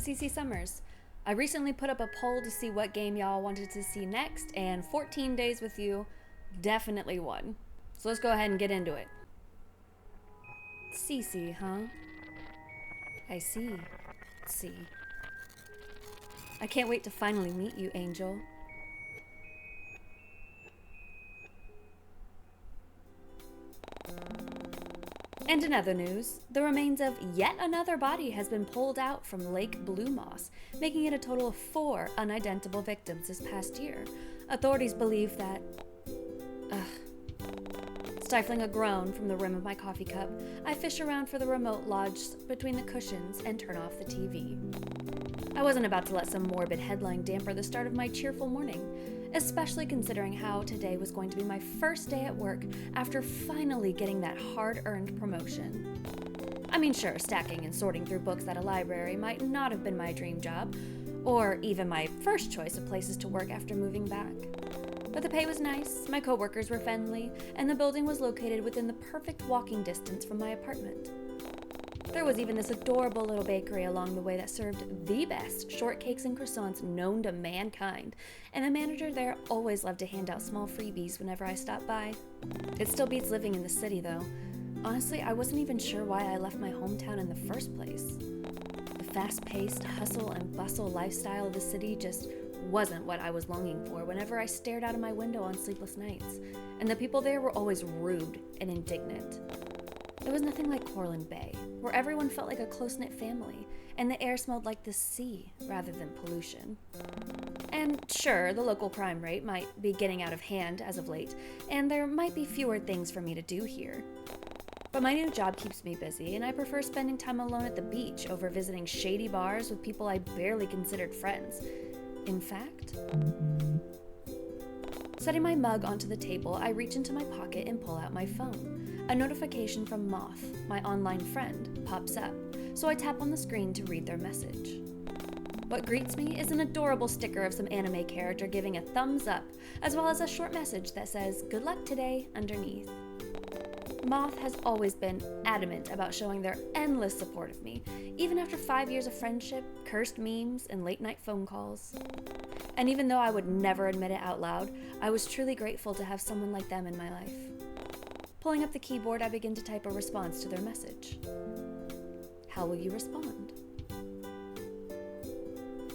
CC Summers. I recently put up a poll to see what game y'all wanted to see next, and 14 Days with You definitely won. So let's go ahead and get into it. CC, huh? I see. See. I can't wait to finally meet you, Angel. And in other news, the remains of yet another body has been pulled out from Lake Blue Moss, making it a total of 4 unidentifiable victims this past year. Authorities believe that... Stifling a groan from the rim of my coffee cup, I fish around for the remote lodged between the cushions and turn off the TV. I wasn't about to let some morbid headline damper the start of my cheerful morning, especially considering how today was going to be my first day at work after finally getting that hard-earned promotion. I mean, sure, stacking and sorting through books at a library might not have been my dream job, or even my first choice of places to work after moving back. But the pay was nice, my coworkers were friendly, and the building was located within the perfect walking distance from my apartment. There was even this adorable little bakery along the way that served the best shortcakes and croissants known to mankind, and the manager there always loved to hand out small freebies whenever I stopped by. It still beats living in the city, though. Honestly, I wasn't even sure why I left my hometown in the first place. The fast-paced, hustle and bustle lifestyle of the city just wasn't what I was longing for whenever I stared out of my window on sleepless nights, and the people there were always rude and indignant. It was nothing like Cortland Bay, where everyone felt like a close-knit family, and the air smelled like the sea rather than pollution. And sure, the local crime rate might be getting out of hand as of late, and there might be fewer things for me to do here. But my new job keeps me busy, and I prefer spending time alone at the beach over visiting shady bars with people I barely considered friends. In fact, setting my mug onto the table, I reach into my pocket and pull out my phone. A notification from Moth, my online friend, pops up, so I tap on the screen to read their message. What greets me is an adorable sticker of some anime character giving a thumbs up, as well as a short message that says, "Good luck today," underneath. Moth has always been adamant about showing their endless support of me, even after 5 years of friendship, cursed memes, and late-night phone calls. And even though I would never admit it out loud, I was truly grateful to have someone like them in my life. Pulling up the keyboard, I begin to type a response to their message. How will you respond?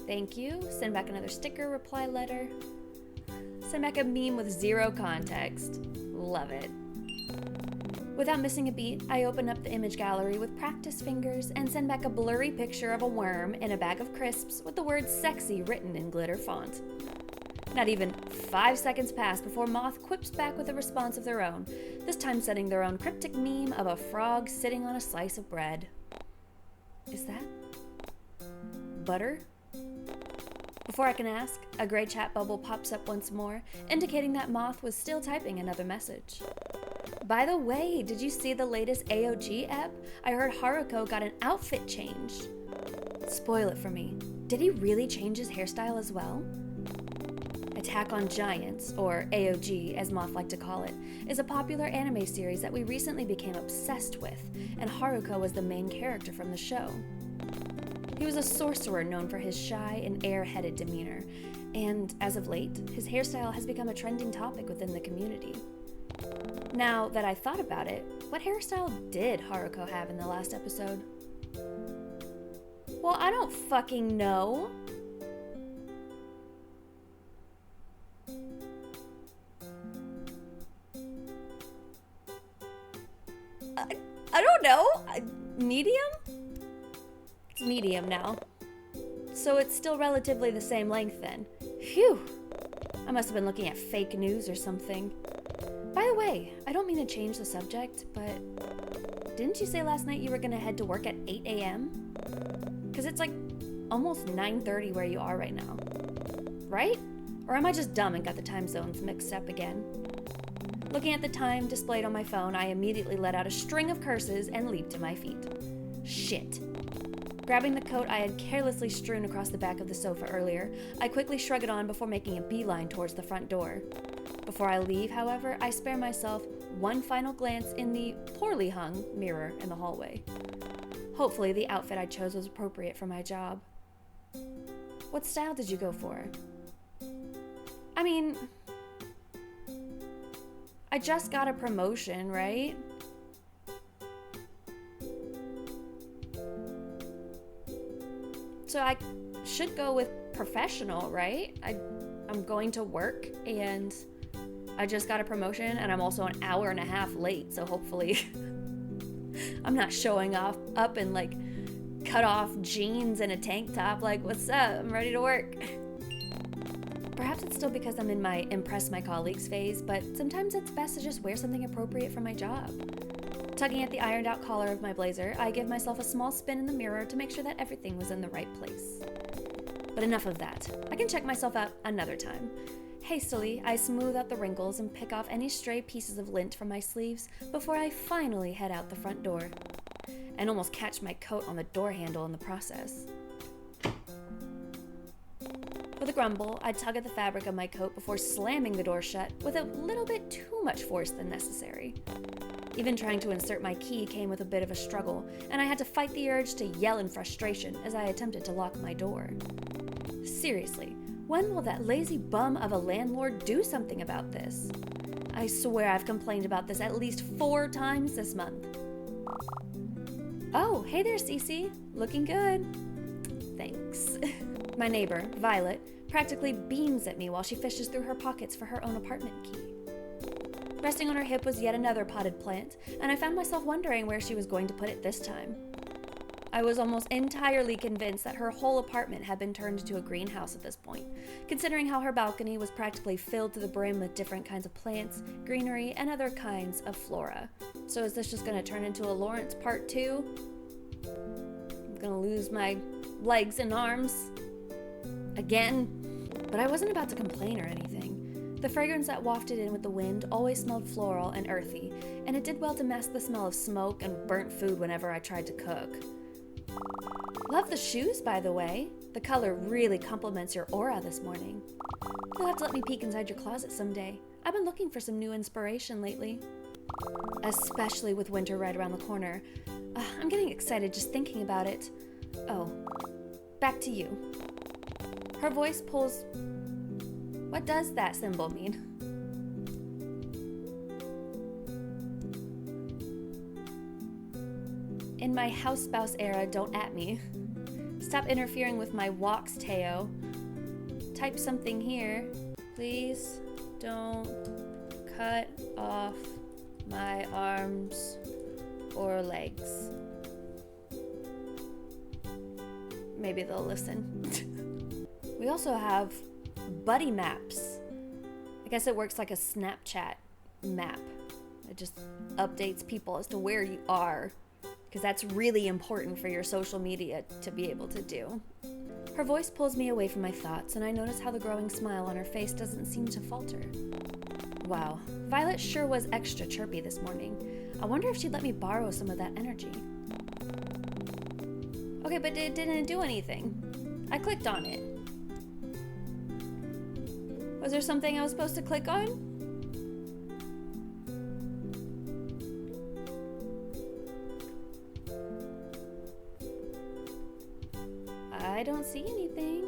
Thank you. Send back another sticker, reply letter. Send back a meme with zero context. Love it. Without missing a beat, I open up the image gallery with practiced fingers and send back a blurry picture of a worm in a bag of crisps with the word sexy written in glitter font. Not even 5 seconds pass before Moth quips back with a response of their own, this time setting their own cryptic meme of a frog sitting on a slice of bread. Is that butter? Before I can ask, a gray chat bubble pops up once more, indicating that Moth was still typing another message. By the way, did you see the latest AOG app? I heard Haruko got an outfit change. Spoil it for me. Did he really change his hairstyle as well? Attack on Giants, or AOG as Moth like to call it, is a popular anime series that we recently became obsessed with, and Haruko was the main character from the show. He was a sorcerer known for his shy and air-headed demeanor, and as of late, his hairstyle has become a trending topic within the community. Now that I thought about it, what hairstyle did Haruko have in the last episode? Well, I don't fucking know. I don't know. Medium? It's medium now. So it's still relatively the same length then. Phew. I must have been looking at fake news or something. By the way, I don't mean to change the subject, but didn't you say last night you were gonna head to work at 8 a.m.? Because it's like almost 9:30 where you are right now. Right? Or am I just dumb and got the time zones mixed up again? Looking at the time displayed on my phone, I immediately let out a string of curses and leaped to my feet. Shit. Grabbing the coat I had carelessly strewn across the back of the sofa earlier, I quickly shrug it on before making a beeline towards the front door. Before I leave, however, I spare myself one final glance in the poorly hung mirror in the hallway. Hopefully, the outfit I chose was appropriate for my job. What style did you go for? I mean, I just got a promotion, right? So I should go with professional, right? I'm going to work and I just got a promotion and I'm also an hour and a half late, so hopefully I'm not showing up in like cut off jeans and a tank top like, what's up? I'm ready to work. Perhaps it's still because I'm in my impress my colleagues phase, but sometimes it's best to just wear something appropriate for my job. Tugging at the ironed out collar of my blazer, I give myself a small spin in the mirror to make sure that everything was in the right place. But enough of that. I can check myself out another time. Hastily, I smooth out the wrinkles and pick off any stray pieces of lint from my sleeves before I finally head out the front door, and almost catch my coat on the door handle in the process. With a grumble, I tug at the fabric of my coat before slamming the door shut with a little bit too much force than necessary. Even trying to insert my key came with a bit of a struggle, and I had to fight the urge to yell in frustration as I attempted to lock my door. Seriously, when will that lazy bum of a landlord do something about this? I swear I've complained about this at least 4 times this month. Oh, hey there, Cece. Looking good. Thanks. My neighbor, Violet, practically beams at me while she fishes through her pockets for her own apartment key. Resting on her hip was yet another potted plant, and I found myself wondering where she was going to put it this time. I was almost entirely convinced that her whole apartment had been turned into a greenhouse at this point, considering how her balcony was practically filled to the brim with different kinds of plants, greenery, and other kinds of flora. So is this just going to turn into a Lawrence Part 2? I'm going to lose my legs and arms again? But I wasn't about to complain or anything. The fragrance that wafted in with the wind always smelled floral and earthy, and it did well to mask the smell of smoke and burnt food whenever I tried to cook. Love the shoes, by the way. The color really complements your aura this morning. You'll have to let me peek inside your closet someday. I've been looking for some new inspiration lately. Especially with winter right around the corner. I'm getting excited just thinking about it. Oh, back to you. Her voice pulls... What does that symbol mean? In my house spouse era, don't at me. Stop interfering with my walks, Teo. Type something here. Please don't cut off my arms or legs. Maybe they'll listen. We also have buddy maps. I guess it works like a Snapchat map. It just updates people as to where you are, because that's really important for your social media to be able to do. Her voice pulls me away from my thoughts, and I notice how the growing smile on her face doesn't seem to falter. Wow, Violet sure was extra chirpy this morning. I wonder if she'd let me borrow some of that energy. Okay, but it didn't do anything. I clicked on it. Was there something I was supposed to click on? I don't see anything.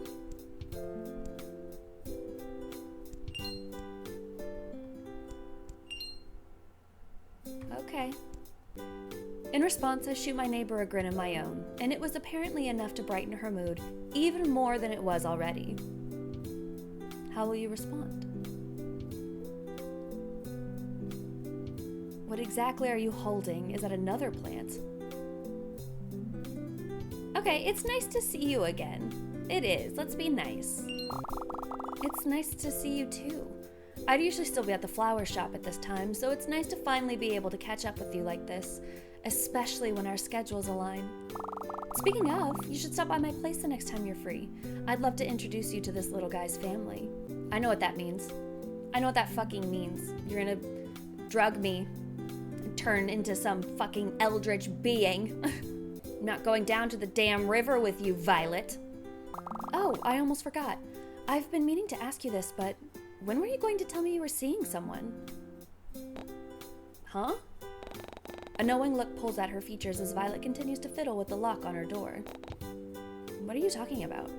Okay. In response, I shoot my neighbor a grin of my own, and it was apparently enough to brighten her mood, even more than it was already. How will you respond? What exactly are you holding? Is that another plant? Okay, it's nice to see you again. It is, let's be nice. It's nice to see you too. I'd usually still be at the flower shop at this time, so it's nice to finally be able to catch up with you like this, especially when our schedules align. Speaking of, you should stop by my place the next time you're free. I'd love to introduce you to this little guy's family. I know what that means. I know what that fucking means. You're gonna drug me and turn into some fucking eldritch being. I'm not going down to the damn river with you, Violet. Oh, I almost forgot. I've been meaning to ask you this, but when were you going to tell me you were seeing someone? Huh? A knowing look pulls at her features as Violet continues to fiddle with the lock on her door. What are you talking about?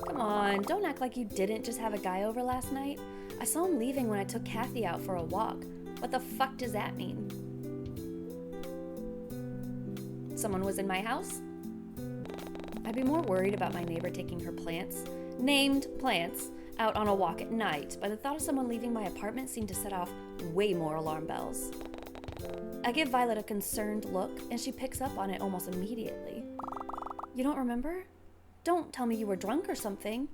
Come on, don't act like you didn't just have a guy over last night. I saw him leaving when I took Kathy out for a walk. What the fuck does that mean? Someone was in my house? I'd be more worried about my neighbor taking her plants, named plants, out on a walk at night, but the thought of someone leaving my apartment seemed to set off way more alarm bells. I give Violet a concerned look, and she picks up on it almost immediately. You don't remember? Don't tell me you were drunk or something.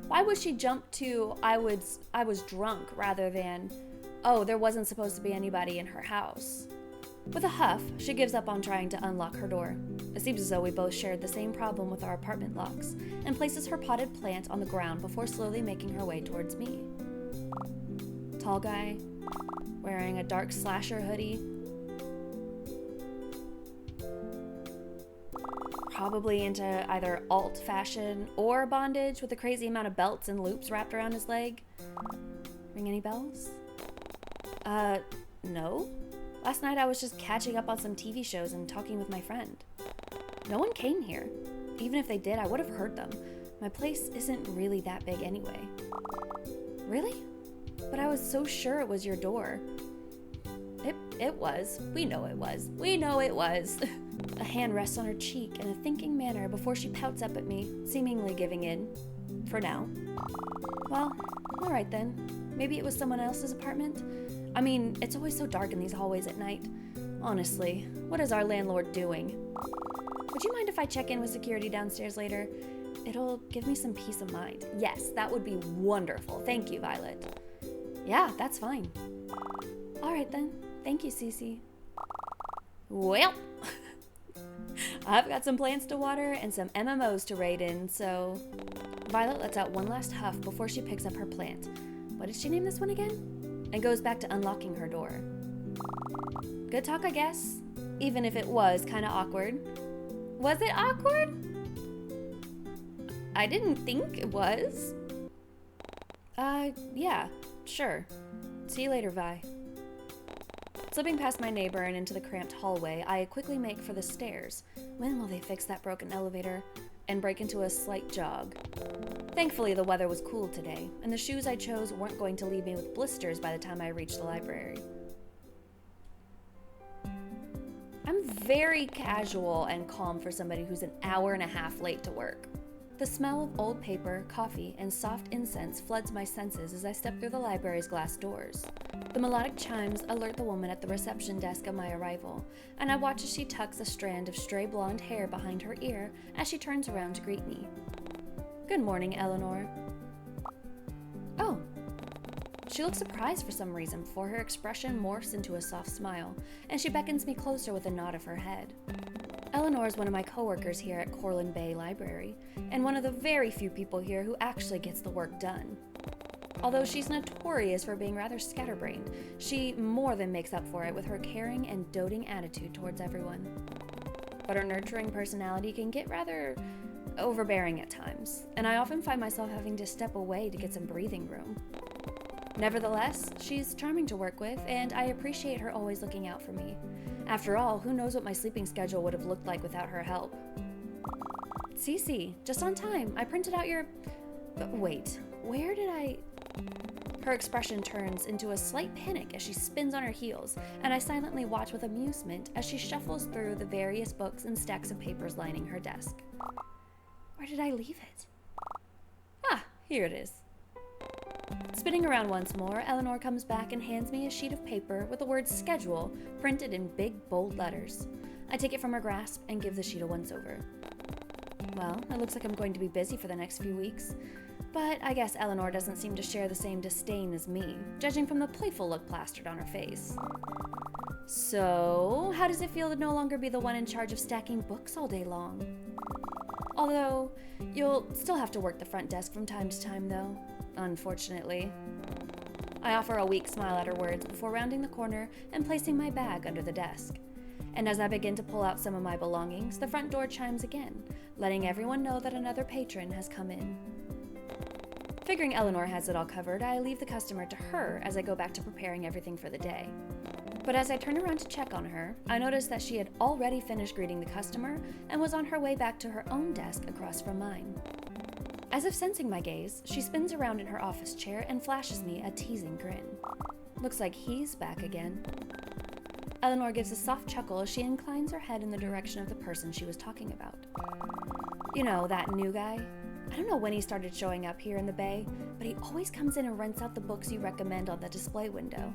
Why would she jump to I was drunk rather than, oh, there wasn't supposed to be anybody in her house? With a huff, she gives up on trying to unlock her door. It seems as though we both shared the same problem with our apartment locks, and places her potted plant on the ground before slowly making her way towards me. Tall guy, wearing a dark slasher hoodie. Probably into either alt fashion or bondage with a crazy amount of belts and loops wrapped around his leg. Ring any bells? No. Last night I was just catching up on some TV shows and talking with my friend. No one came here. Even if they did, I would have heard them. My place isn't really that big anyway. Really? But I was so sure it was your door. It was. We know it was. We know it was. A hand rests on her cheek in a thinking manner before she pouts up at me, seemingly giving in. For now. Well, alright then. Maybe it was someone else's apartment? I mean, it's always so dark in these hallways at night. Honestly, what is our landlord doing? Would you mind if I check in with security downstairs later? It'll give me some peace of mind. Yes, that would be wonderful. Thank you, Violet. Yeah, that's fine. Alright then. Thank you, Cece. Well, I've got some plants to water and some MMOs to raid in, so... Violet lets out one last huff before she picks up her plant. What did she name this one again? And goes back to unlocking her door. Good talk, I guess. Even if it was kind of awkward. Was it awkward? I didn't think it was. Yeah, sure. See you later, Vi. Slipping past my neighbor and into the cramped hallway, I quickly make for the stairs. When will they fix that broken elevator? And break into a slight jog. Thankfully, the weather was cool today, and the shoes I chose weren't going to leave me with blisters by the time I reached the library. I'm very casual and calm for somebody who's an hour and a half late to work. The smell of old paper, coffee, and soft incense floods my senses as I step through the library's glass doors. The melodic chimes alert the woman at the reception desk of my arrival, and I watch as she tucks a strand of stray blonde hair behind her ear as she turns around to greet me. Good morning, Eleanor. Oh. She looks surprised for some reason before her expression morphs into a soft smile, and she beckons me closer with a nod of her head. Eleanor is one of my coworkers here at Corlin Bay Library, and one of the very few people here who actually gets the work done. Although she's notorious for being rather scatterbrained, she more than makes up for it with her caring and doting attitude towards everyone. But her nurturing personality can get rather overbearing at times, and I often find myself having to step away to get some breathing room. Nevertheless, she's charming to work with, and I appreciate her always looking out for me. After all, who knows what my sleeping schedule would have looked like without her help. Cece, just on time. I printed out your... Wait, where did I... Her expression turns into a slight panic as she spins on her heels, and I silently watch with amusement as she shuffles through the various books and stacks of papers lining her desk. Where did I leave it? Ah, here it is. Spinning around once more, Eleanor comes back and hands me a sheet of paper with the word schedule printed in big, bold letters. I take it from her grasp and give the sheet a once-over. Well, it looks like I'm going to be busy for the next few weeks, but I guess Eleanor doesn't seem to share the same disdain as me, judging from the playful look plastered on her face. So, how does it feel to no longer be the one in charge of stacking books all day long? Although, you'll still have to work the front desk from time to time, though. Unfortunately. I offer a weak smile at her words before rounding the corner and placing my bag under the desk. And as I begin to pull out some of my belongings, the front door chimes again, letting everyone know that another patron has come in. Figuring Eleanor has it all covered, I leave the customer to her as I go back to preparing everything for the day. But as I turn around to check on her, I notice that she had already finished greeting the customer and was on her way back to her own desk across from mine. As if sensing my gaze, she spins around in her office chair and flashes me a teasing grin. Looks like he's back again. Eleanor gives a soft chuckle as she inclines her head in the direction of the person she was talking about. You know, that new guy? I don't know when he started showing up here in the Bay, but he always comes in and rents out the books you recommend on the display window.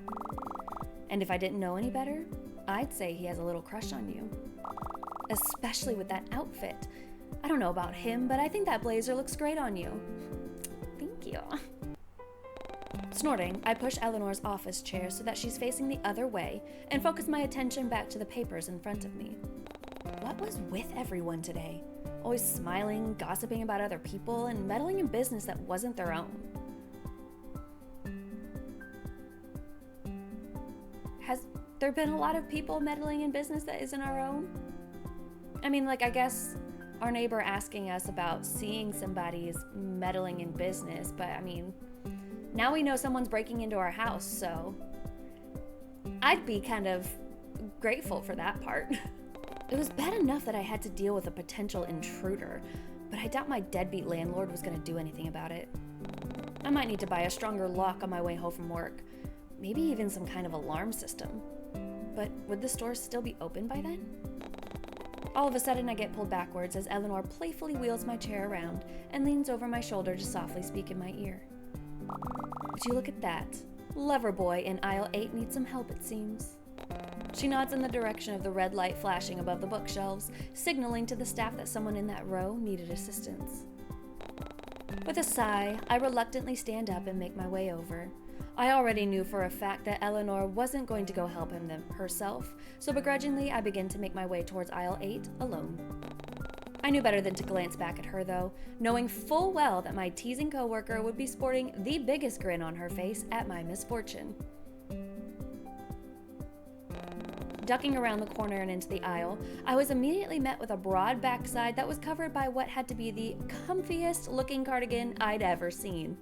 And if I didn't know any better, I'd say he has a little crush on you. Especially with that outfit. I don't know about him, but I think that blazer looks great on you. Thank you. Snorting, I push Eleanor's office chair so that she's facing the other way and focus my attention back to the papers in front of me. What was with everyone today? Always smiling, gossiping about other people, and meddling in business that wasn't their own. Has there been a lot of people meddling in business that isn't our own? I mean, I guess our neighbor asking us about seeing somebody is meddling in business, but now we know someone's breaking into our house, so I'd be kind of grateful for that part. It was bad enough that I had to deal with a potential intruder, but I doubt my deadbeat landlord was going to do anything about it. I might need to buy a stronger lock on my way home from work, maybe even some kind of alarm system. But would the store still be open by then? All of a sudden, I get pulled backwards as Eleanor playfully wheels my chair around and leans over my shoulder to softly speak in my ear. Would you look at that? Lover boy in aisle 8 needs some help, it seems. She nods in the direction of the red light flashing above the bookshelves, signaling to the staff that someone in that row needed assistance. With a sigh, I reluctantly stand up and make my way over. I already knew for a fact that Eleanor wasn't going to go help him herself, so begrudgingly I begin to make my way towards aisle 8 alone. I knew better than to glance back at her, though, knowing full well that my teasing coworker would be sporting the biggest grin on her face at my misfortune. Ducking around the corner and into the aisle, I was immediately met with a broad backside that was covered by what had to be the comfiest looking cardigan I'd ever seen.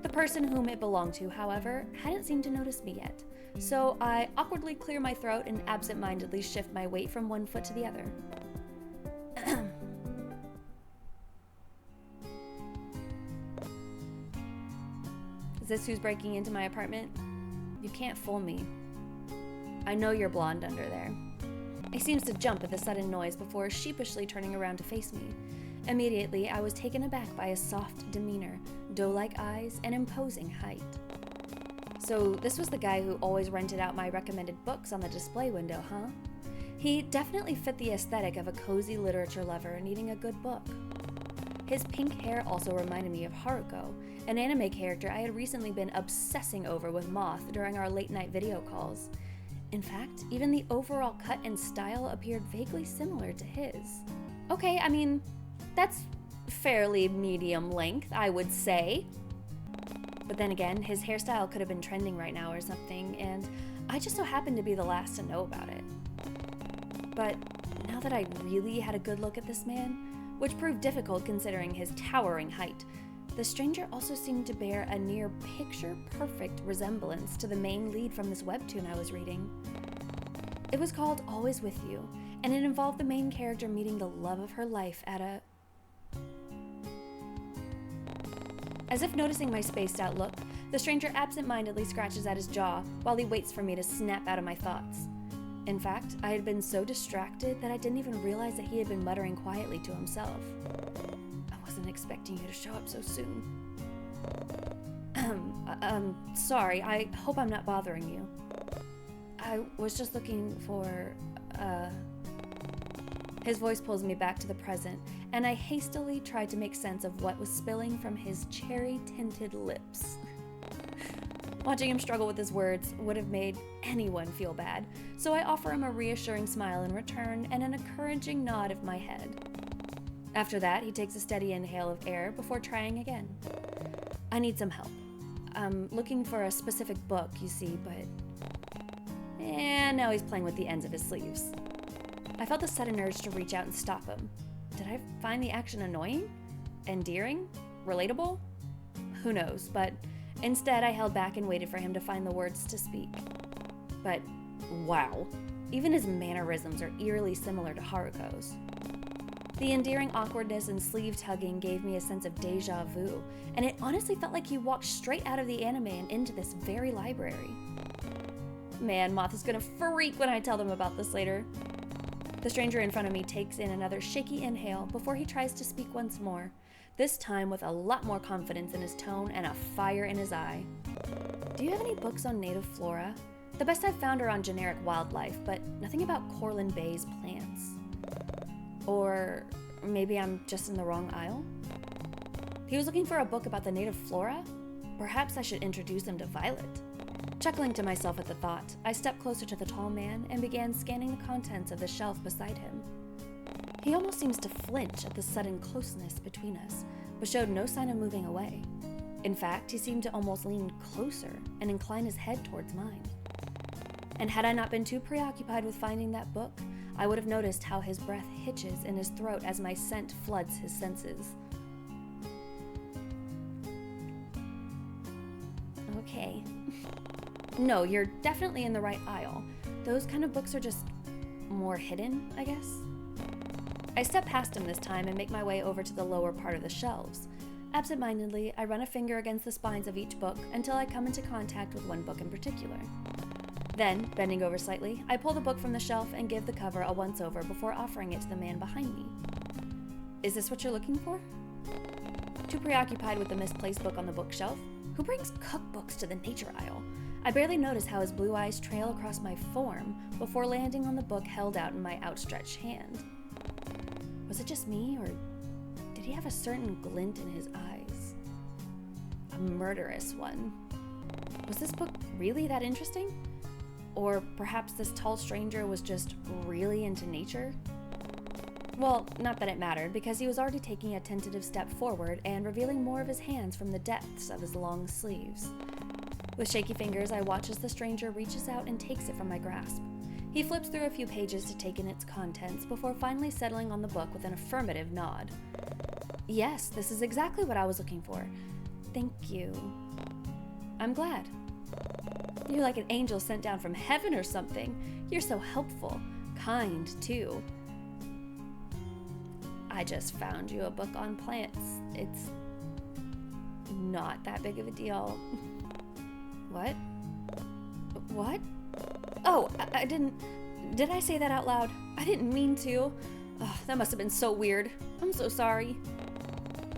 The person whom it belonged to, however, hadn't seemed to notice me yet, so I awkwardly clear my throat and absent-mindedly shift my weight from one foot to the other. Is this who's breaking into my apartment? You can't fool me. I know you're blonde under there. He seems to jump at the sudden noise before sheepishly turning around to face me. Immediately, I was taken aback by his soft demeanor, doe-like eyes, and imposing height. So this was the guy who always rented out my recommended books on the display window, huh? He definitely fit the aesthetic of a cozy literature lover needing a good book. His pink hair also reminded me of Haruko, an anime character I had recently been obsessing over with Moth during our late-night video calls. In fact, even the overall cut and style appeared vaguely similar to his. Okay, that's fairly medium length, I would say. But then again, his hairstyle could have been trending right now or something, and I just so happened to be the last to know about it. But now that I really had a good look at this man, which proved difficult considering his towering height, the stranger also seemed to bear a near picture-perfect resemblance to the main lead from this webtoon I was reading. It was called Always With You, and it involved the main character meeting the love of her life at a... As if noticing my spaced-out look, the stranger absent-mindedly scratches at his jaw while he waits for me to snap out of my thoughts. In fact, I had been so distracted that I didn't even realize that he had been muttering quietly to himself. I wasn't expecting you to show up so soon. Sorry, I hope I'm not bothering you. I was just looking for, His voice pulls me back to the present, and I hastily tried to make sense of what was spilling from his cherry-tinted lips. Watching him struggle with his words would have made anyone feel bad, so I offer him a reassuring smile in return and an encouraging nod of my head. After that, he takes a steady inhale of air before trying again. I need some help. I'm looking for a specific book, you see, but... And now he's playing with the ends of his sleeves. I felt a sudden urge to reach out and stop him. Did I find the action annoying? Endearing? Relatable? Who knows, but instead I held back and waited for him to find the words to speak. But wow, even his mannerisms are eerily similar to Haruko's. The endearing awkwardness and sleeve tugging gave me a sense of deja vu, and it honestly felt like he walked straight out of the anime and into this very library. Man, Moth is gonna freak when I tell them about this later. The stranger in front of me takes in another shaky inhale before he tries to speak once more, this time with a lot more confidence in his tone and a fire in his eye. Do you have any books on native flora? The best I've found are on generic wildlife, but nothing about Corlin Bay's plants. Or maybe I'm just in the wrong aisle? He was looking for a book about the native flora? Perhaps I should introduce him to Violet. Chuckling to myself at the thought, I stepped closer to the tall man and began scanning the contents of the shelf beside him. He almost seems to flinch at the sudden closeness between us, but showed no sign of moving away. In fact, he seemed to almost lean closer and incline his head towards mine. And had I not been too preoccupied with finding that book, I would have noticed how his breath hitches in his throat as my scent floods his senses. Okay. No, you're definitely in the right aisle. Those kind of books are just more hidden, I guess. I step past him this time and make my way over to the lower part of the shelves. Absent-mindedly, I run a finger against the spines of each book until I come into contact with one book in particular. Then, bending over slightly, I pull the book from the shelf and give the cover a once-over before offering it to the man behind me. Is this what you're looking for? Too preoccupied with the misplaced book on the bookshelf, who brings cookbooks to the nature aisle? I barely notice how his blue eyes trail across my form before landing on the book held out in my outstretched hand. Was it just me, or did he have a certain glint in his eyes? A murderous one. Was this book really that interesting? Or perhaps this tall stranger was just really into nature? Well, not that it mattered, because he was already taking a tentative step forward and revealing more of his hands from the depths of his long sleeves. With shaky fingers, I watch as the stranger reaches out and takes it from my grasp. He flips through a few pages to take in its contents before finally settling on the book with an affirmative nod. Yes, this is exactly what I was looking for. Thank you. I'm glad. You're like an angel sent down from heaven or something. You're so helpful. Kind, too. I just found you a book on plants. It's not that big of a deal. What? What? Oh, I didn't... Did I say that out loud? I didn't mean to. Oh, that must have been so weird. I'm so sorry.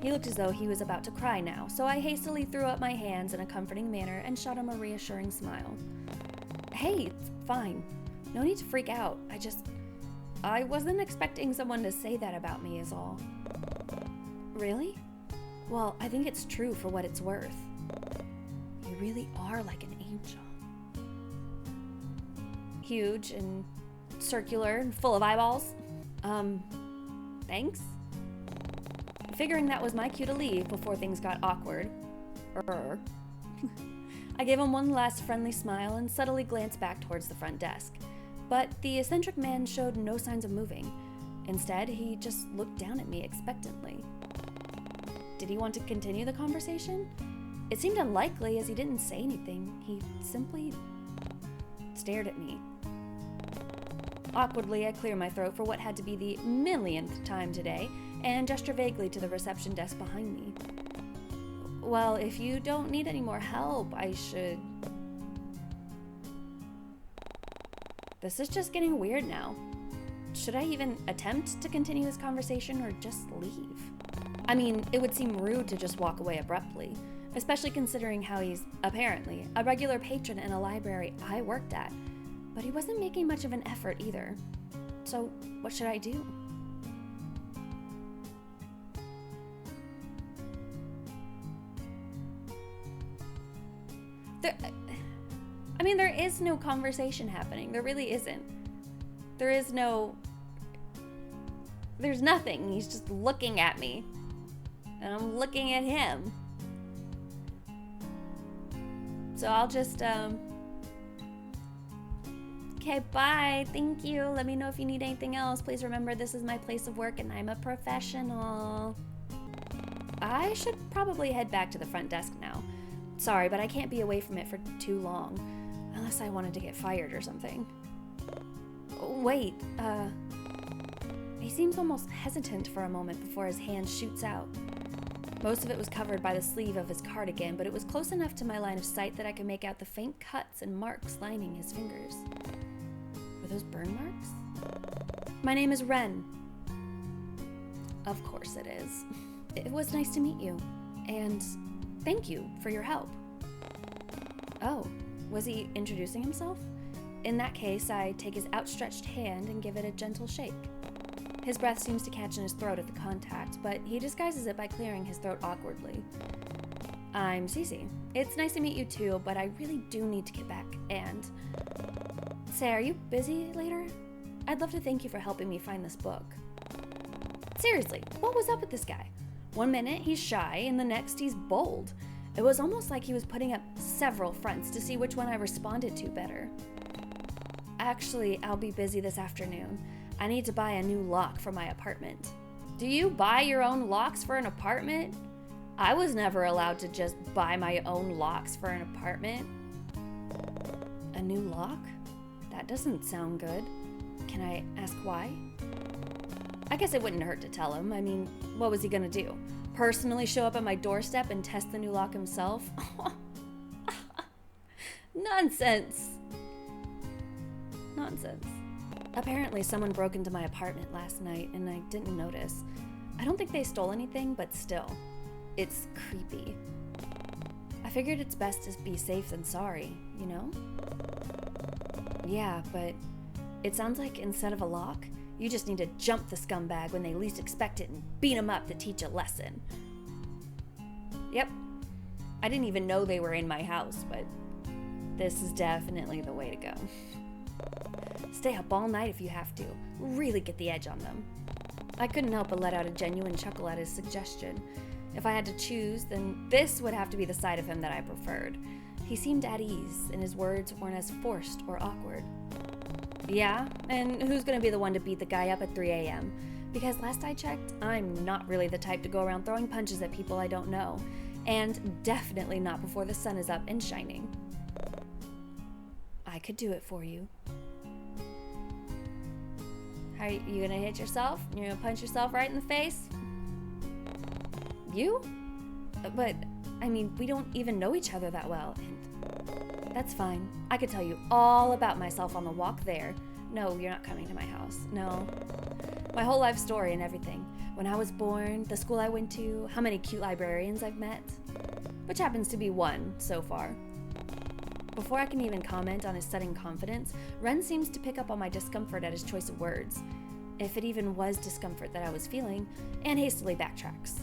He looked as though he was about to cry now, so I hastily threw up my hands in a comforting manner and shot him a reassuring smile. Hey, it's fine. No need to freak out. I wasn't expecting someone to say that about me is all. Really? Well, I think it's true for what it's worth. You really are like an angel. Huge and circular and full of eyeballs. Thanks? Figuring that was my cue to leave before things got awkward. I gave him one last friendly smile and subtly glanced back towards the front desk. But the eccentric man showed no signs of moving. Instead, he just looked down at me expectantly. Did he want to continue the conversation? It seemed unlikely as he didn't say anything. He simply stared at me. Awkwardly, I clear my throat for what had to be the millionth time today and gesture vaguely to the reception desk behind me. Well, if you don't need any more help, I should... This is just getting weird now. Should I even attempt to continue this conversation or just leave? I mean, it would seem rude to just walk away abruptly, especially considering how he's, apparently, a regular patron in a library I worked at, but he wasn't making much of an effort either. So, what should I do? There is no conversation happening. There really isn't. There's nothing. He's just looking at me. And I'm looking at him. So I'll just, Okay, bye. Thank you. Let me know if you need anything else. Please remember this is my place of work and I'm a professional. I should probably head back to the front desk now. Sorry, but I can't be away from it for too long. Unless I wanted to get fired or something. Wait, He seems almost hesitant for a moment before his hand shoots out. Most of it was covered by the sleeve of his cardigan, but it was close enough to my line of sight that I could make out the faint cuts and marks lining his fingers. Were those burn marks? My name is Ren. Of course it is. It was nice to meet you, and thank you for your help. Oh, was he introducing himself? In that case, I take his outstretched hand and give it a gentle shake. His breath seems to catch in his throat at the contact, but he disguises it by clearing his throat awkwardly. I'm Cece. It's nice to meet you too, but I really do need to get back and... Say, are you busy later? I'd love to thank you for helping me find this book. Seriously, what was up with this guy? One minute he's shy, and the next he's bold. It was almost like he was putting up several fronts to see which one I responded to better. Actually, I'll be busy this afternoon. I need to buy a new lock for my apartment. Do you buy your own locks for an apartment? I was never allowed to just buy my own locks for an apartment. A new lock? That doesn't sound good. Can I ask why? I guess it wouldn't hurt to tell him. I mean, what was he gonna do? Personally show up at my doorstep and test the new lock himself? Nonsense. Nonsense. Apparently someone broke into my apartment last night and I didn't notice. I don't think they stole anything, but still, it's creepy. I figured it's best to be safe than sorry, you know? Yeah, but it sounds like instead of a lock, you just need to jump the scumbag when they least expect it and beat him up to teach a lesson. Yep. I didn't even know they were in my house, but this is definitely the way to go. Stay up all night if you have to. Really get the edge on them. I couldn't help but let out a genuine chuckle at his suggestion. If I had to choose, then this would have to be the side of him that I preferred. He seemed at ease, and his words weren't as forced or awkward. Yeah, and who's gonna be the one to beat the guy up at 3 a.m.? Because last I checked, I'm not really the type to go around throwing punches at people I don't know. And definitely not before the sun is up and shining. I could do it for you. Are you gonna hit yourself? You're gonna punch yourself right in the face? You? But, I mean, we don't even know each other that well, and that's fine. I could tell you all about myself on the walk there. No, you're not coming to my house. No. My whole life story and everything. When I was born, the school I went to, how many cute librarians I've met. Which happens to be one so far. Before I can even comment on his sudden confidence, Ren seems to pick up on my discomfort at his choice of words, if it even was discomfort that I was feeling, and hastily backtracks.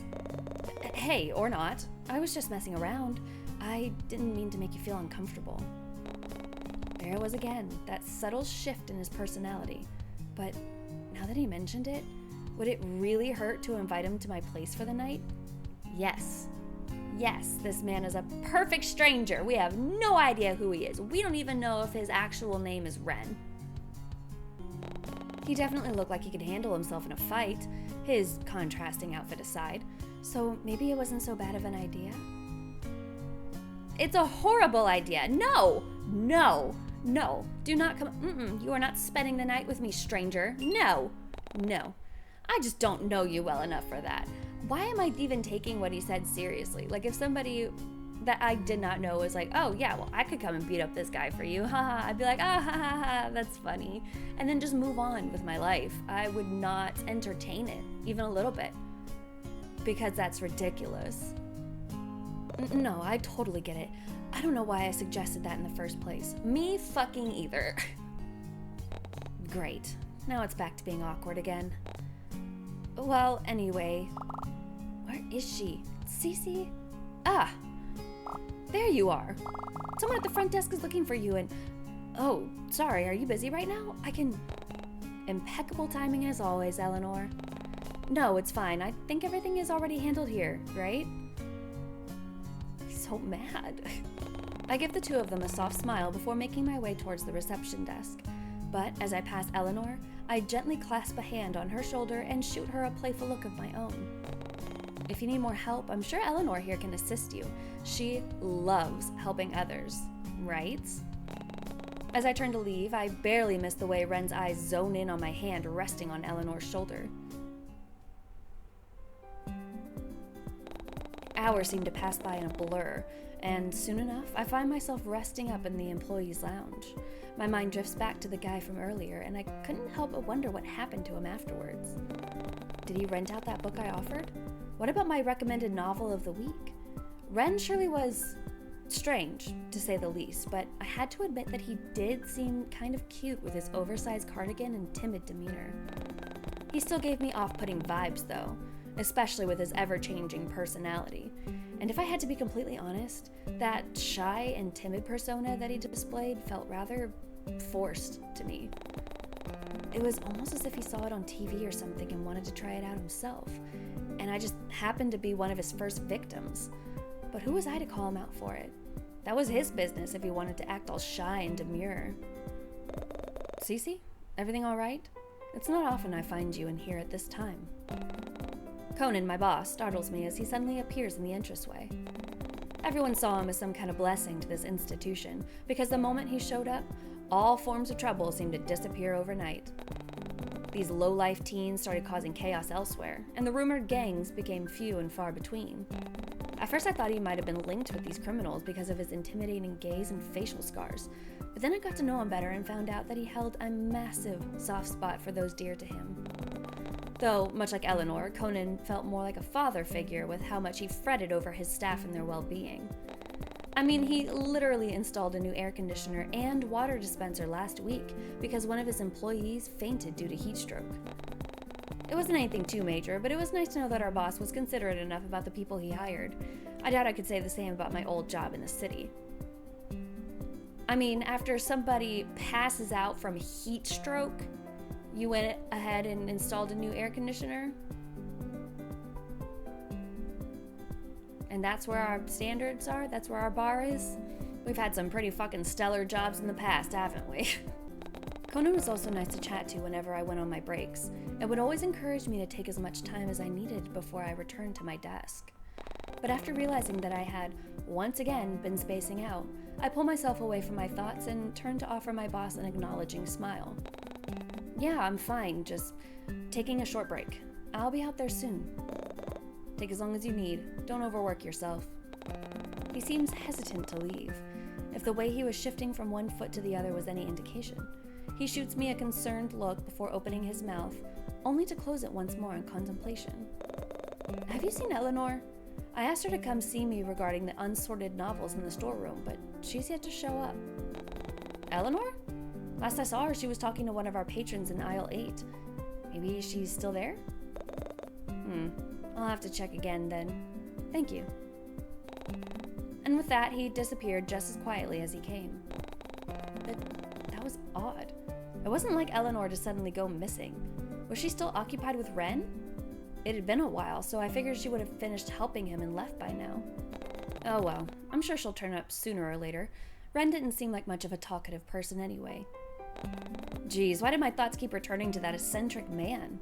Hey, or not, I was just messing around. I didn't mean to make you feel uncomfortable. There it was again, that subtle shift in his personality. But now that he mentioned it, would it really hurt to invite him to my place for the night? Yes. Yes, this man is a perfect stranger. We have no idea who he is. We don't even know if his actual name is Ren. He definitely looked like he could handle himself in a fight, his contrasting outfit aside, so maybe it wasn't so bad of an idea. It's a horrible idea. No, no, no. Do not come. You are not spending the night with me, stranger. No, no. I just don't know you well enough for that. Why am I even taking what he said seriously? Like, if somebody that I did not know was like, oh yeah, well, I could come and beat up this guy for you, haha, I'd be like, ah, ha, ha, ha, that's funny. And then just move on with my life. I would not entertain it, even a little bit, because that's ridiculous. No, I totally get it. I don't know why I suggested that in the first place. Me fucking either. Great. Now it's back to being awkward again. Well, anyway, where is she? Cece? Ah, there you are. Someone at the front desk is looking for you and... Oh, sorry, are you busy right now? I can... Impeccable timing as always, Eleanor. No, it's fine. I think everything is already handled here, right? He's so mad. I give the two of them a soft smile before making my way towards the reception desk. But as I pass Eleanor, I gently clasp a hand on her shoulder and shoot her a playful look of my own. If you need more help, I'm sure Eleanor here can assist you. She loves helping others, right? As I turned to leave, I barely missed the way Ren's eyes zone in on my hand resting on Eleanor's shoulder. Hours seemed to pass by in a blur, and soon enough, I find myself resting up in the employees' lounge. My mind drifts back to the guy from earlier, and I couldn't help but wonder what happened to him afterwards. Did he rent out that book I offered? What about my recommended novel of the week? Ren surely was strange, to say the least, but I had to admit that he did seem kind of cute with his oversized cardigan and timid demeanor. He still gave me off-putting vibes, though, especially with his ever-changing personality. And if I had to be completely honest, that shy and timid persona that he displayed felt rather forced to me. It was almost as if he saw it on TV or something and wanted to try it out himself, and I just happened to be one of his first victims. But who was I to call him out for it? That was his business if he wanted to act all shy and demure. Cece, everything all right? It's not often I find you in here at this time. Conan, my boss, startles me as he suddenly appears in the entranceway. Everyone saw him as some kind of blessing to this institution, because the moment he showed up, all forms of trouble seemed to disappear overnight. These low-life teens started causing chaos elsewhere, and the rumored gangs became few and far between. At first I thought he might have been linked with these criminals because of his intimidating gaze and facial scars, but then I got to know him better and found out that he held a massive soft spot for those dear to him. Though, much like Eleanor, Conan felt more like a father figure with how much he fretted over his staff and their well-being. I mean, he literally installed a new air conditioner and water dispenser last week because one of his employees fainted due to heat stroke. It wasn't anything too major, but it was nice to know that our boss was considerate enough about the people he hired. I doubt I could say the same about my old job in the city. I mean, after somebody passes out from heat stroke, you went ahead and installed a new air conditioner? And that's where our standards are? That's where our bar is? We've had some pretty fucking stellar jobs in the past, haven't we? Conan was also nice to chat to whenever I went on my breaks, and would always encourage me to take as much time as I needed before I returned to my desk. But after realizing that I had, once again, been spacing out, I pulled myself away from my thoughts and turned to offer my boss an acknowledging smile. Yeah, I'm fine, just taking a short break. I'll be out there soon. Take as long as you need. Don't overwork yourself. He seems hesitant to leave, if the way he was shifting from one foot to the other was any indication. He shoots me a concerned look before opening his mouth, only to close it once more in contemplation. Have you seen Eleanor? I asked her to come see me regarding the unsorted novels in the storeroom, but she's yet to show up. Eleanor? Last I saw her, she was talking to one of our patrons in aisle 8. Maybe she's still there? I'll have to check again then. Thank you. And with that, he disappeared just as quietly as he came. But that was odd. It wasn't like Eleanor to suddenly go missing. Was she still occupied with Ren? It had been a while, so I figured she would have finished helping him and left by now. Oh well, I'm sure she'll turn up sooner or later. Ren didn't seem like much of a talkative person anyway. Geez, why did my thoughts keep returning to that eccentric man?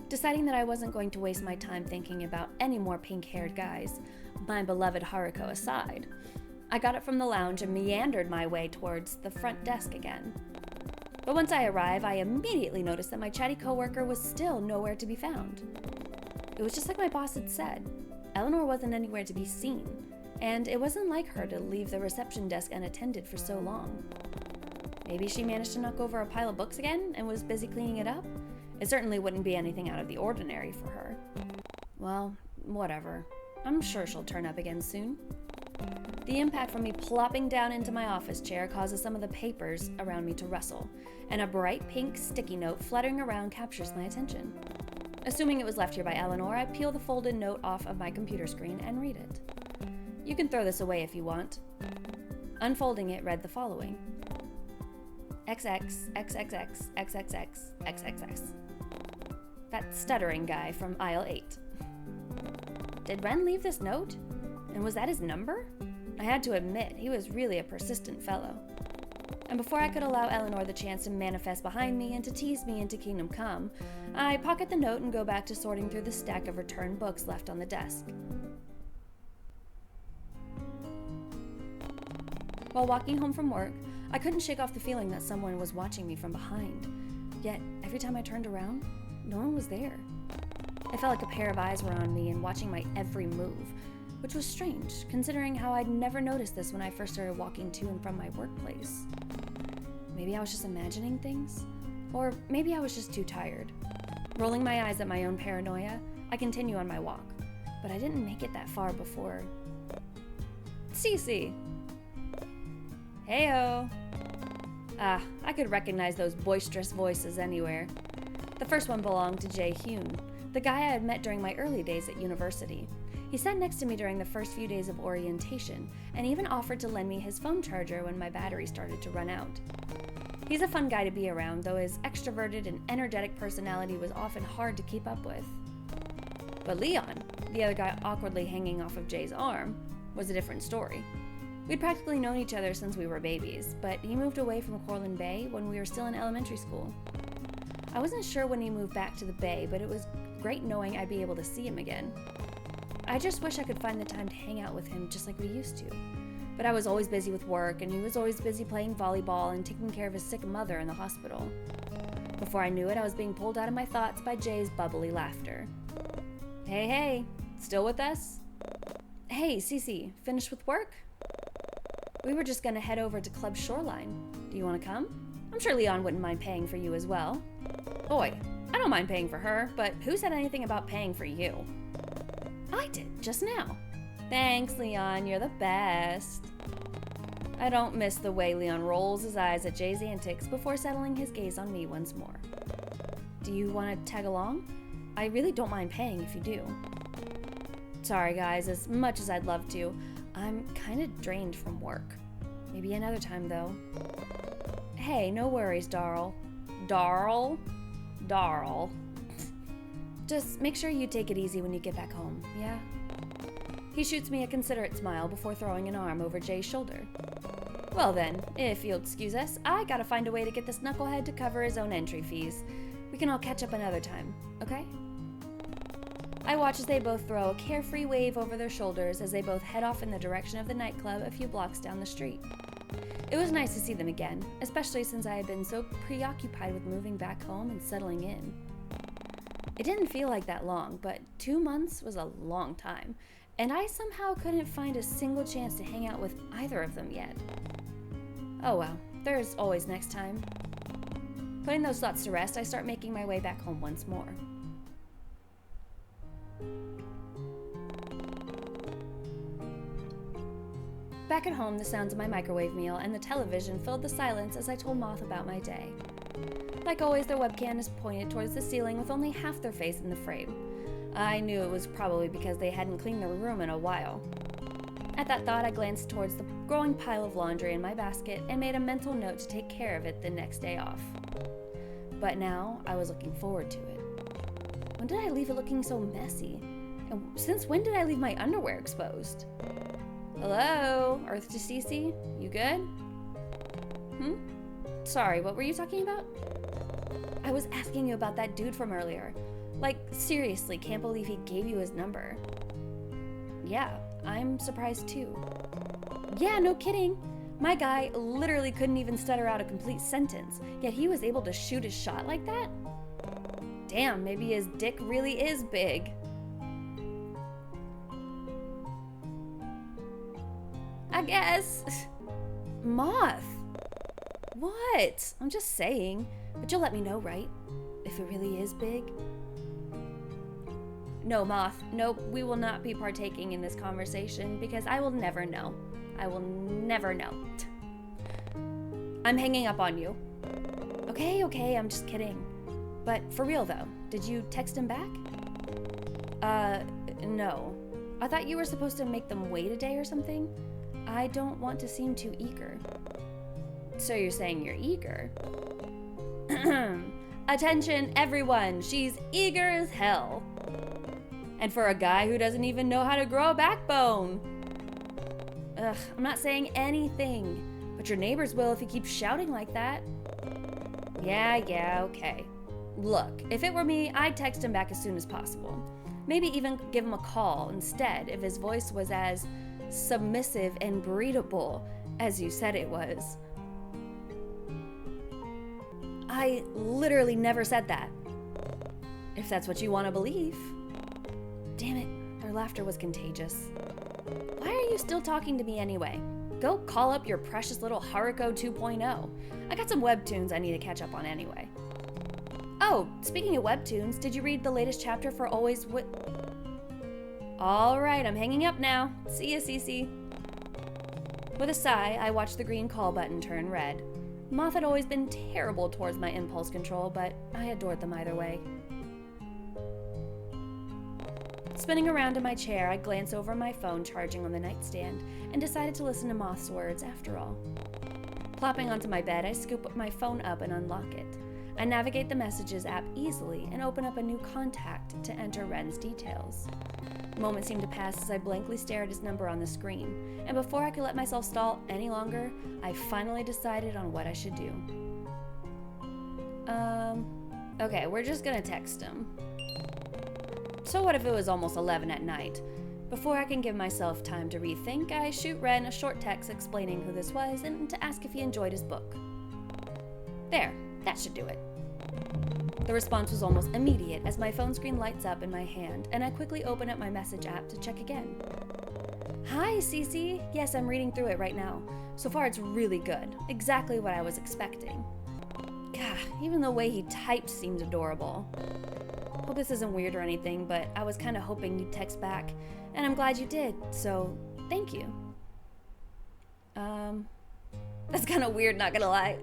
Deciding that I wasn't going to waste my time thinking about any more pink-haired guys, my beloved Haruko aside, I got up from the lounge and meandered my way towards the front desk again. But once I arrived, I immediately noticed that my chatty coworker was still nowhere to be found. It was just like my boss had said. Eleanor wasn't anywhere to be seen, and it wasn't like her to leave the reception desk unattended for so long. Maybe she managed to knock over a pile of books again and was busy cleaning it up? It certainly wouldn't be anything out of the ordinary for her. Well, whatever. I'm sure she'll turn up again soon. The impact from me plopping down into my office chair causes some of the papers around me to rustle, and a bright pink sticky note fluttering around captures my attention. Assuming it was left here by Eleanor, I peel the folded note off of my computer screen and read it. You can throw this away if you want. Unfolding it read the following. XX, XXX, XXX, XXX. That stuttering guy from aisle 8. Did Ren leave this note? And was that his number? I had to admit, he was really a persistent fellow. And before I could allow Eleanor the chance to manifest behind me and to tease me into Kingdom Come, I pocket the note and go back to sorting through the stack of returned books left on the desk. While walking home from work, I couldn't shake off the feeling that someone was watching me from behind. Yet, every time I turned around, no one was there. I felt like a pair of eyes were on me and watching my every move, which was strange, considering how I'd never noticed this when I first started walking to and from my workplace. Maybe I was just imagining things? Or maybe I was just too tired. Rolling my eyes at my own paranoia, I continue on my walk, but I didn't make it that far before... Cece! Heyo! I could recognize those boisterous voices anywhere. The first one belonged to Jay Hune, the guy I had met during my early days at university. He sat next to me during the first few days of orientation, and even offered to lend me his phone charger when my battery started to run out. He's a fun guy to be around, though his extroverted and energetic personality was often hard to keep up with. But Leon, the other guy awkwardly hanging off of Jay's arm, was a different story. We'd practically known each other since we were babies, but he moved away from Cortland Bay when we were still in elementary school. I wasn't sure when he moved back to the Bay, but it was great knowing I'd be able to see him again. I just wish I could find the time to hang out with him just like we used to. But I was always busy with work, and he was always busy playing volleyball and taking care of his sick mother in the hospital. Before I knew it, I was being pulled out of my thoughts by Jay's bubbly laughter. Hey, still with us? Hey, Cece, finished with work? We were just gonna head over to Club Shoreline. Do you want to come? I'm sure Leon wouldn't mind paying for you as well. Boy, I don't mind paying for her, but who said anything about paying for you? I did, just now. Thanks, Leon, you're the best. I don't miss the way Leon rolls his eyes at Jay's antics before settling his gaze on me once more. Do you want to tag along? I really don't mind paying if you do. Sorry guys, as much as I'd love to, I'm kind of drained from work. Maybe another time though. Hey, no worries, Darl. Darl? Just make sure you take it easy when you get back home, yeah? He shoots me a considerate smile before throwing an arm over Jay's shoulder. Well then, if you'll excuse us, I gotta find a way to get this knucklehead to cover his own entry fees. We can all catch up another time, okay? I watch as they both throw a carefree wave over their shoulders as they both head off in the direction of the nightclub a few blocks down the street. It was nice to see them again, especially since I had been so preoccupied with moving back home and settling in. It didn't feel like that long, but 2 months was a long time, and I somehow couldn't find a single chance to hang out with either of them yet. Oh well, there's always next time. Putting those thoughts to rest, I start making my way back home once more. Back at home, the sounds of my microwave meal and the television filled the silence as I told Moth about my day. Like always, their webcam is pointed towards the ceiling with only half their face in the frame. I knew it was probably because they hadn't cleaned their room in a while. At that thought, I glanced towards the growing pile of laundry in my basket and made a mental note to take care of it the next day off. But now, I was looking forward to it. When did I leave it looking so messy? And since when did I leave my underwear exposed? Hello, Earth to Cece? You good? Sorry, what were you talking about? I was asking you about that dude from earlier. Like, seriously, can't believe he gave you his number. Yeah, I'm surprised too. Yeah, no kidding. My guy literally couldn't even stutter out a complete sentence, yet he was able to shoot his shot like that? Damn, maybe his dick really is big. I guess. Moth! What? I'm just saying. But you'll let me know, right? If it really is big? No, Moth. Nope, we will not be partaking in this conversation because I will never know. I will never know. I'm hanging up on you. Okay, I'm just kidding. But for real though, did you text him back? No. I thought you were supposed to make them wait a day or something. I don't want to seem too eager. So you're saying you're eager? Attention, everyone! She's eager as hell. And for a guy who doesn't even know how to grow a backbone. Ugh, I'm not saying anything, but your neighbors will if you keep shouting like that. Yeah, okay. Look, if it were me, I'd text him back as soon as possible. Maybe even give him a call instead if his voice was as submissive and breedable as you said it was. I literally never said that. If that's what you want to believe. Damn it, their laughter was contagious. Why are you still talking to me anyway? Go call up your precious little Haruko 2.0. I got some webtoons I need to catch up on anyway. Oh, speaking of webtoons, did you read the latest chapter for Always Wi- Alright, I'm hanging up now. See ya, Cece. With a sigh, I watched the green call button turn red. Moth had always been terrible towards my impulse control, but I adored them either way. Spinning around in my chair, I glanced over my phone charging on the nightstand and decided to listen to Moth's words after all. Plopping onto my bed, I scoop my phone up and unlock it. I navigate the Messages app easily and open up a new contact to enter Ren's details. A moment seemed to pass as I blankly stared at his number on the screen, and before I could let myself stall any longer, I finally decided on what I should do. Okay, we're just gonna text him. So what if it was almost 11 at night? Before I can give myself time to rethink, I shoot Ren a short text explaining who this was and to ask if he enjoyed his book. There, that should do it. The response was almost immediate as my phone screen lights up in my hand, and I quickly open up my message app to check again. Hi, Cece. Yes, I'm reading through it right now. So far, it's really good. Exactly what I was expecting. God, even the way he typed seemed adorable. Hope this isn't weird or anything, but I was kind of hoping you'd text back, and I'm glad you did, so thank you. That's kind of weird, not gonna lie.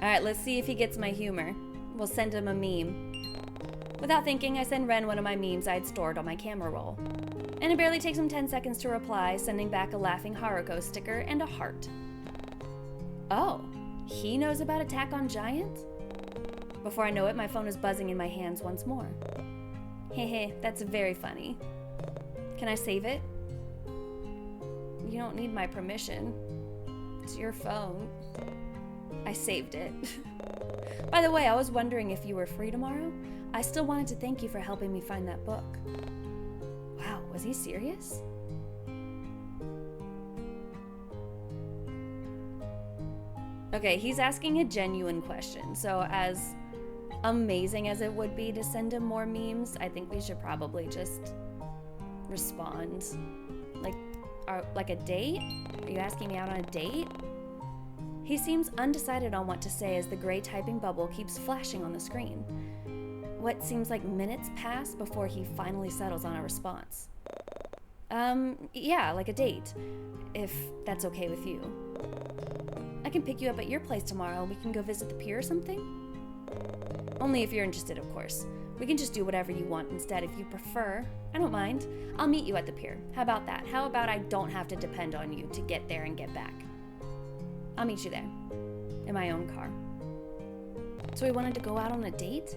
Alright, let's see if he gets my humor. We'll send him a meme. Without thinking, I send Ren one of my memes I had stored on my camera roll. And it barely takes him 10 seconds to reply, sending back a laughing Haruko sticker and a heart. Oh, he knows about Attack on Giants? Before I know it, my phone is buzzing in my hands once more. Hehe, that's very funny. Can I save it? You don't need my permission. It's your phone. I saved it. By the way, I was wondering if you were free tomorrow. I still wanted to thank you for helping me find that book. Wow, was he serious? Okay, he's asking a genuine question, so as amazing as it would be to send him more memes, I think we should probably just respond. Like a date? Are you asking me out on a date? He seems undecided on what to say as the gray typing bubble keeps flashing on the screen. What seems like minutes pass before he finally settles on a response. Yeah, like a date, if that's okay with you. I can pick you up at your place tomorrow. We can go visit the pier or something? Only if you're interested, of course. We can just do whatever you want instead if you prefer. I don't mind. I'll meet you at the pier. How about that? How about I don't have to depend on you to get there and get back? I'll meet you there. In my own car. So we wanted to go out on a date?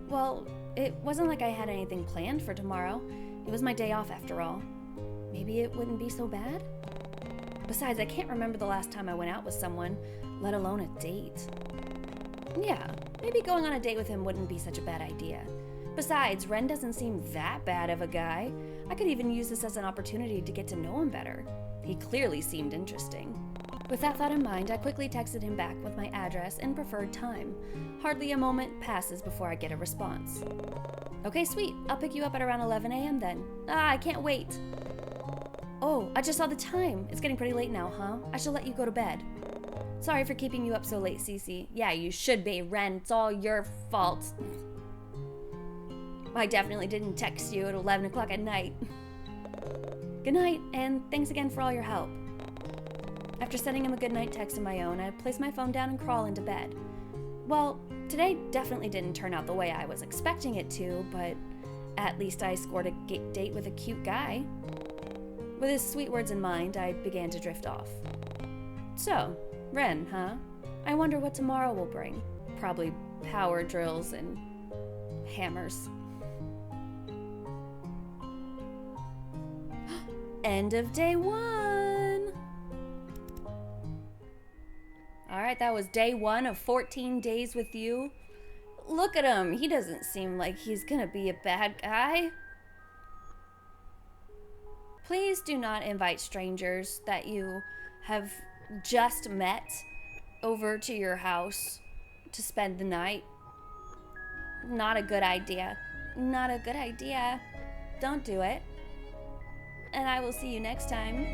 Well, it wasn't like I had anything planned for tomorrow. It was my day off after all. Maybe it wouldn't be so bad? Besides, I can't remember the last time I went out with someone, let alone a date. Yeah, maybe going on a date with him wouldn't be such a bad idea. Besides, Ren doesn't seem that bad of a guy. I could even use this as an opportunity to get to know him better. He clearly seemed interesting. With that thought in mind, I quickly texted him back with my address and preferred time. Hardly a moment passes before I get a response. Okay, sweet. I'll pick you up at around 11 a.m. then. I can't wait. Oh, I just saw the time. It's getting pretty late now, huh? I shall let you go to bed. Sorry for keeping you up so late, Cece. Yeah, you should be, Ren. It's all your fault. I definitely didn't text you at 11 o'clock at night. Good night, and thanks again for all your help. After sending him a goodnight text of my own, I place my phone down and crawl into bed. Well, today definitely didn't turn out the way I was expecting it to, but at least I scored a date with a cute guy. With his sweet words in mind, I began to drift off. So, Ren, huh? I wonder what tomorrow will bring. Probably power drills and hammers. End of day 1! Alright, that was day 1 of 14 days with you. Look at him. He doesn't seem like he's gonna be a bad guy. Please do not invite strangers that you have just met over to your house to spend the night. Not a good idea. Not a good idea. Don't do it. And I will see you next time.